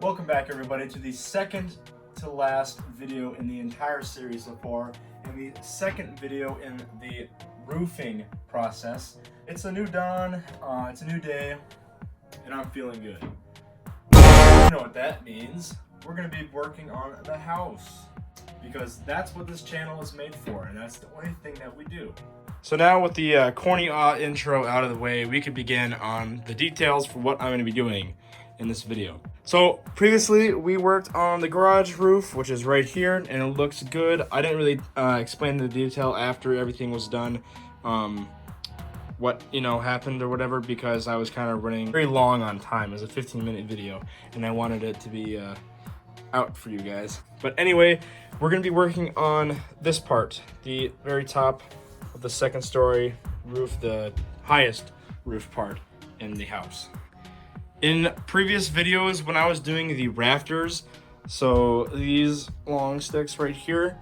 Welcome back everybody to the second to last video in the entire series so far, and the second video in the roofing process. It's a new dawn, it's a new day, and I'm feeling good. You know what that means. We're going to be working on the house, because that's what this channel is made for, and that's the only thing that we do. So now with the corny intro out of the way, we could begin on the details for what I'm going to be doing in this video. So previously we worked on the garage roof, which is right here, and it looks good. I didn't really explain the detail after everything was done, what happened or whatever, because I was kind of running very long on time. It was a 15-minute video and I wanted it to be out for you guys. But anyway, we're going to be working on this part, the very top of the second story roof, the highest roof part in the house. In previous videos, when I was doing the rafters, so these long sticks right here,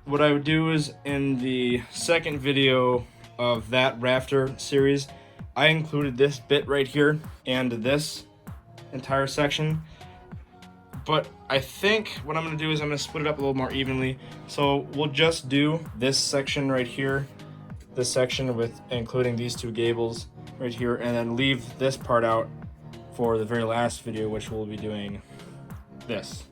what I would do is in the second video of that rafter series, I included this bit right here and this entire section. But I think what I'm going to do is I'm going to split it up a little more evenly. So we'll just do this section right here, this section with including these two gables right here, and then leave this part out for the very last video, which we'll be doing this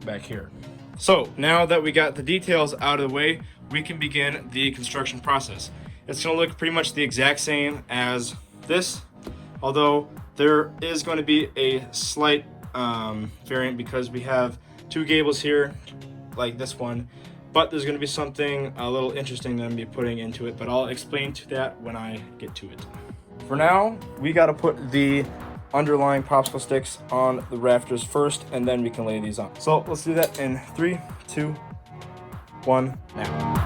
back here. So now that we got the details out of the way, we can begin the construction process. It's going to look pretty much the exact same as this, although there is going to be a slight variant because we have two gables here like this one, but there's going to be something a little interesting that I'm going to be putting into it, but I'll explain to that when I get to it. For now, we got to put the underlying popsicle sticks on the rafters first, and then we can lay these on. So let's do that in 3, 2, 1, now.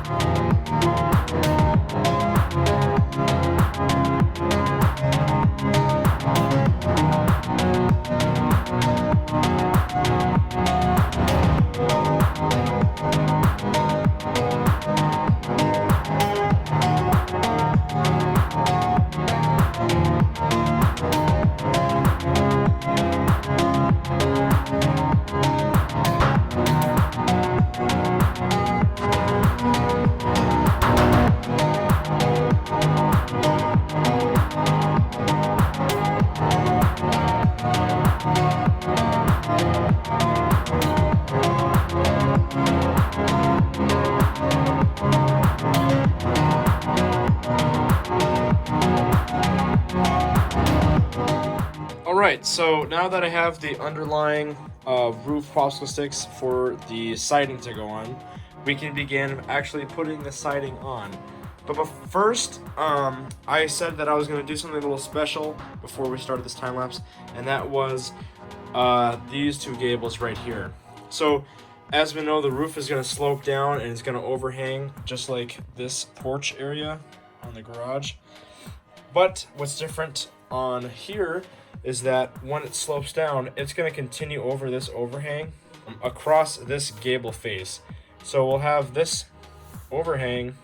Alright, so now that I have the underlying roof popsicle sticks for the siding to go on, we can begin actually putting the siding on. But first, I said that I was going to do something a little special before we started this time lapse, and that was these two gables right here. So, as we know, the roof is going to slope down and it's going to overhang just like this porch area on the garage. But what's different on here is that when it slopes down, it's going to continue over this overhang across this gable face. So we'll have this overhang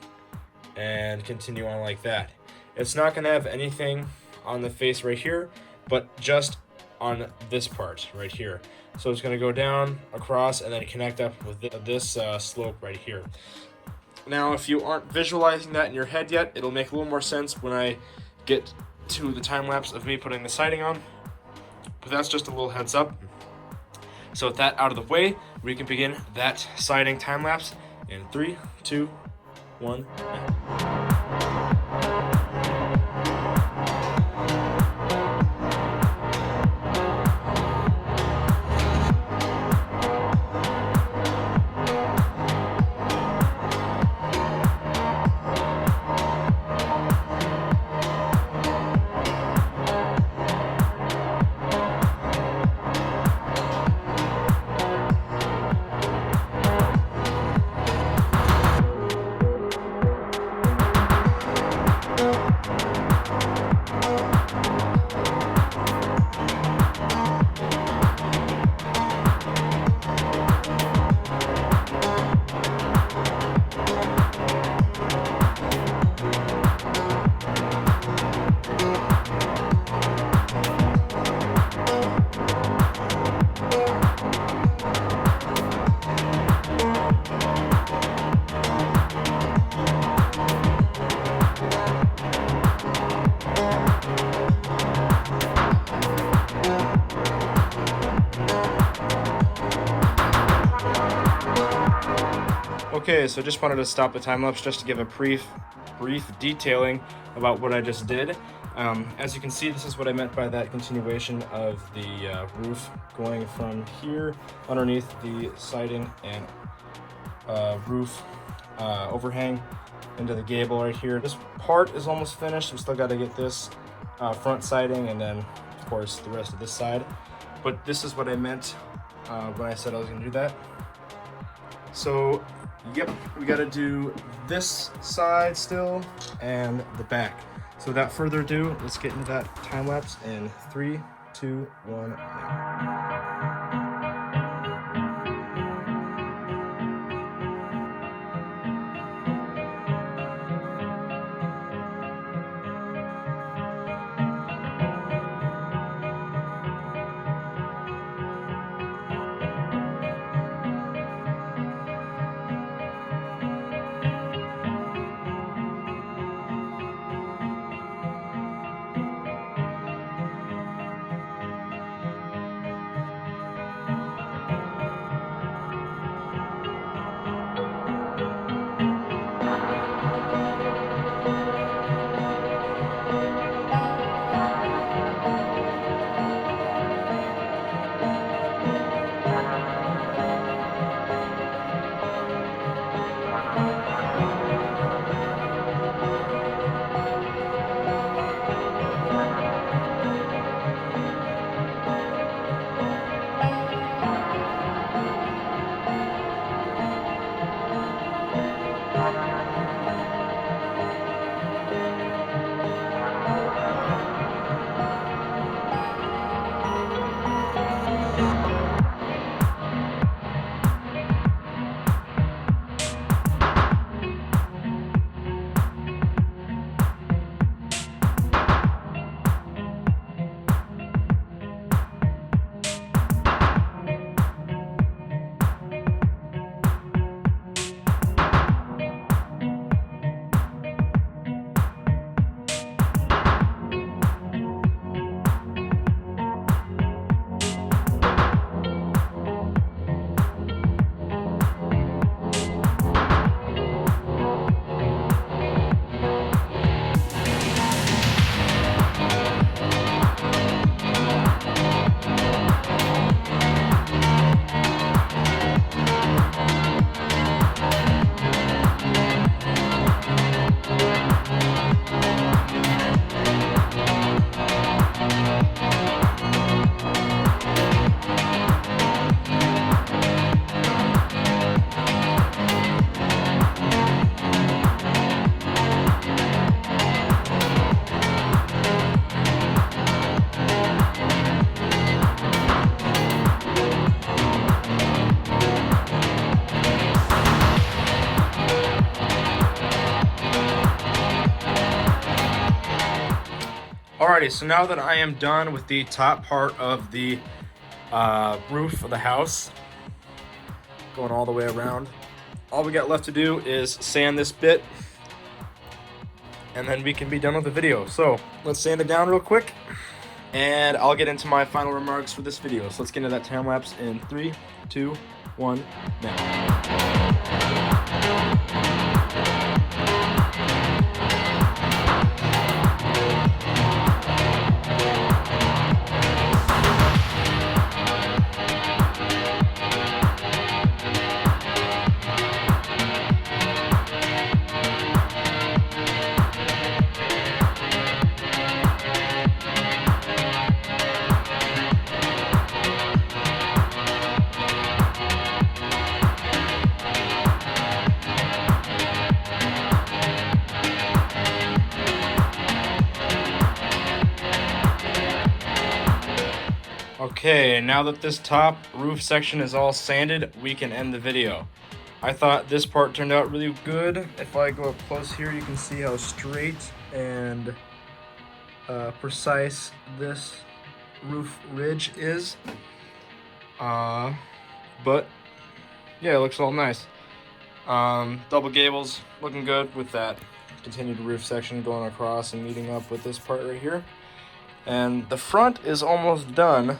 and continue on like that. It's not going to have anything on the face right here, but just on this part right here. So it's going to go down, across, and then connect up with this slope right here. Now, if you aren't visualizing that in your head yet, it'll make a little more sense when I get to the time lapse of me putting the siding on, but that's just a little heads up. So with that out of the way, we can begin that siding time lapse in 3, 2, 1, now. Okay, so just wanted to stop the time lapse just to give a brief detailing about what I just did. As you can see, this is what I meant by that continuation of the roof going from here underneath the siding and roof overhang into the gable right here. This part is almost finished. We still got to get this front siding and then, of course, the rest of this side. But this is what I meant when I said I was going to do that. So, yep, we got to do this side still and the back. So without further ado, let's get into that time lapse in 3, 2, 1, now. Alrighty, so now that I am done with the top part of the roof of the house, going all the way around, all we got left to do is sand this bit, and then we can be done with the video. So let's sand it down real quick, and I'll get into my final remarks for this video. So let's get into that time lapse in 3, 2, 1, now. Okay, now that this top roof section is all sanded, we can end the video. I thought this part turned out really good. If I go up close here, you can see how straight and precise this roof ridge is. But yeah, it looks all nice. Double gables looking good with that continued roof section going across and meeting up with this part right here. And the front is almost done.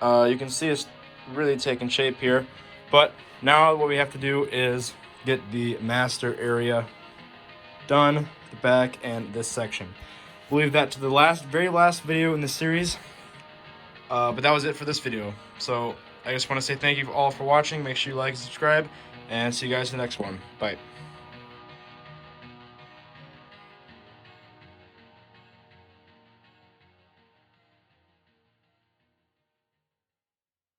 You can see it's really taking shape here. But now what we have to do is get the master area done, the back and this section. We'll leave that to the very last video in the series. But that was it for this video. So I just want to say thank you all for watching. Make sure you like and subscribe, and see you guys in the next one. Bye.